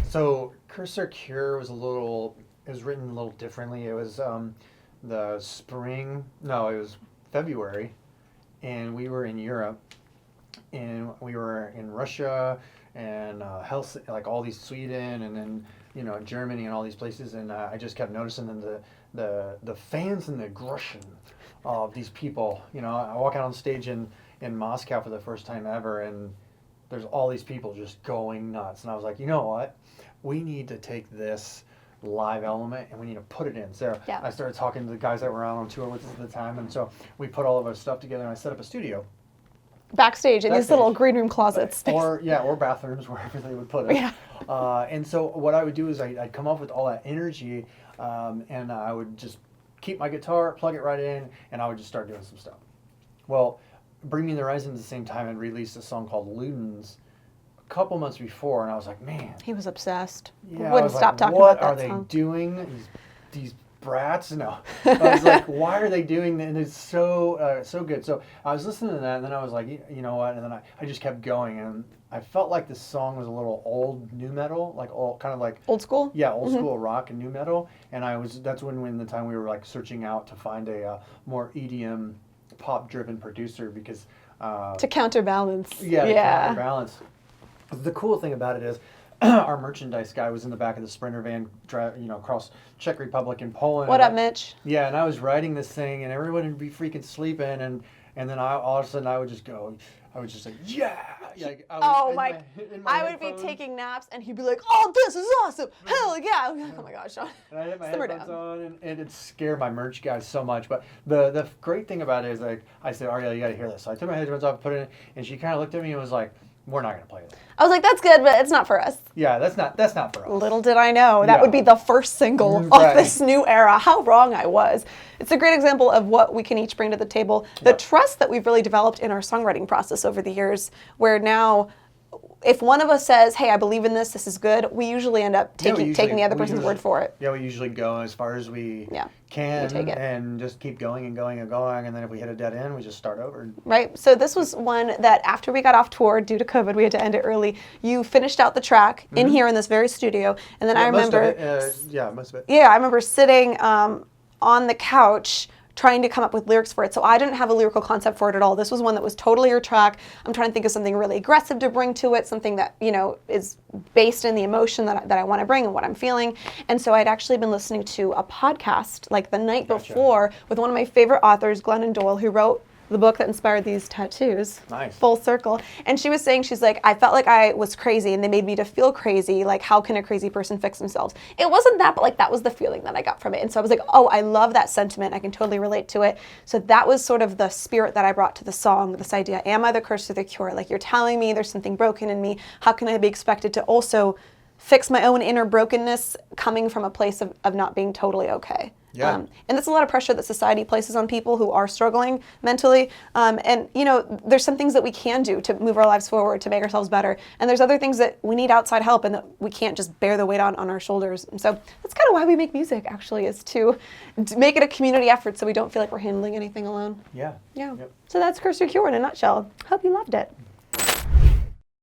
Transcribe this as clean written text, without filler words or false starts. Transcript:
So Cursor Cure it was written a little differently. It was the spring, no, it was February, and we were in Europe, and we were in Russia and like all these Sweden, and then Germany and all these places, and I just kept noticing the fans and the aggression of these people. I walk out on stage in Moscow for the first time ever, and there's all these people just going nuts, and I was like, you know what? We need to take this live element and we need to put it in. So Yeah. I started talking to the guys that were out on tour with us at the time, and so we put all of our stuff together, and I set up a studio. Backstage in these little green room closets. Or bathrooms, wherever they would put us. Yeah. And so what I would do is I'd come up with all that energy, and I would just keep my guitar, plug it right in, and I would just start doing some stuff. Well, Bring Me the Horizon at the same time had released a song called Ludens a couple months before, and I was like, man. He was obsessed. Yeah, Wouldn't stop talking what about that are song. they doing? These brats? No. I was like, why are they doing that? And it's so good. So I was listening to that, and then I was like, you know what? And then I just kept going, and I felt like this song was a little old new metal, like kind of like Old school? Yeah, old school rock and new metal. And that's when the time we were like searching out to find a more EDM pop driven producer, because to counterbalance. to counterbalance. The cool thing about it is our merchandise guy was in the back of the Sprinter van, across Czech Republic and Poland. What up, Mitch? Yeah, and I was writing this thing, and everyone would be freaking sleeping, and then all of a sudden I would just like, yeah. Like, I would be taking naps, and he'd be like, oh, this is awesome. Hell yeah. Oh my gosh, Sean. And I had my Simmer headphones down. on, and it scared my merch guys so much. But the great thing about it is, like, I said, Ariel, you got to hear this. So I took my headphones off, put it in, and she kind of looked at me and was like, we're not going to play it. I was like, that's good, but it's not for us. Yeah, that's not for us. Little did I know that would be the first single Right. of this new era. How wrong I was. It's a great example of what we can each bring to the table. The trust that we've really developed in our songwriting process over the years, where now if one of us says, hey, I believe in this is good, we usually end up taking the other person's word for it. Yeah, we usually go as far as we can we take it. And just keep going and going and going. And then if we hit a dead end, we just start over. Right. So this was one that after we got off tour due to COVID, we had to end it early. You finished out the track in here in this very studio. And then I remember. Most of it. Yeah, I remember sitting on the couch trying to come up with lyrics for it. So I didn't have a lyrical concept for it at all. This was one that was totally your track. I'm trying to think of something really aggressive to bring to it, something that, is based in the emotion that I want to bring and what I'm feeling. And so I'd actually been listening to a podcast like the night before with one of my favorite authors, Glennon Doyle, who wrote the book that inspired these tattoos. Nice. Full circle. And she was saying, she's like, I felt like I was crazy and they made me to feel crazy. Like, how can a crazy person fix themselves? It wasn't that, but like that was the feeling that I got from it. And so I was like, oh, I love that sentiment. I can totally relate to it. So that was sort of the spirit that I brought to the song, this idea, am I the curse or the cure? Like, you're telling me there's something broken in me. How can I be expected to also fix my own inner brokenness coming from a place of not being totally okay? Yeah. And that's a lot of pressure that society places on people who are struggling mentally. And, there's some things that we can do to move our lives forward, to make ourselves better. And there's other things that we need outside help and that we can't just bear the weight on our shoulders. And so that's kind of why we make music, actually, is to make it a community effort so we don't feel like we're handling anything alone. Yeah. Yeah. Yep. So that's Curse or Cure in a nutshell. Hope you loved it.